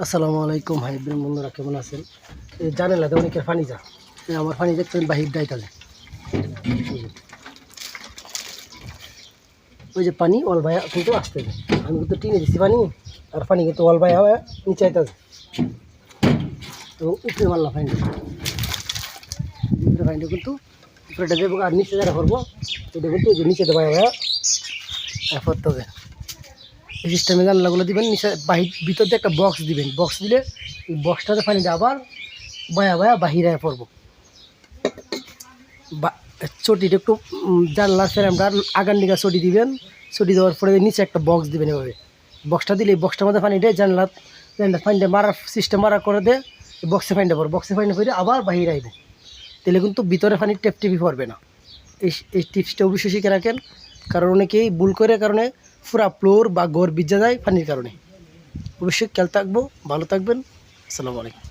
আসসালামু আলাইকুম হাই বন্ধুরা, কেমন আছেন? জানেন না অনেকের পানি যা আমার পানি দেখছেন বাহির দেয় তাহলে ওই যে পানি অল ভাইয়া কিন্তু আসতে যায়। আমি কিন্তু টিনে দিচ্ছি পানি, আর পানি কিন্তু অল ভাইয়া নিচে আইতে এবং উপরে মারলা ফাইনটা উপরে ফাইনটা কিন্তু উপরেটা দেবো, আর নিচে যারা করবো এটা কিন্তু ওই যে নিচে দেবো ভাইয়া করতে হবে। এই সিস্টেমে জানলাগুলো দিবেন, নিচে বাহির ভিতর দিয়ে একটা বক্স দিবেন, বক্স দিলে এই বক্সটাতে পানিটা আবার বয়া বয়া বাহিরে পড়বো। বা চটিটা একটু জানলার ফ্রেমটা আগার দিকে চটি দিবেন, চটি দেওয়ার পরে নিচে একটা বক্স দিবেন। এভাবে বক্সটা দিলে এই বক্সটার মধ্যে পানি দেয়, জানলা পানিটা মারার সিস্টেম মারা করে দেয়, বক্সে পানিটা পড়ে, বক্সে পানিটা পড়ে আবার বাহিরে আইব। তাহলে কিন্তু ভিতরে পানি টেপি পড়বে না। এই টিপসটা অবশ্যই শিখে রাখেন, কারণ অনেকেই ভুল করে কারণে পুরা ফ্লোর বা ঘর ভিজে যায় পানির কারণে। অবশ্যই খেয়াল থাকবো, ভালো থাকবেন। আসসালামু আলাইকুম।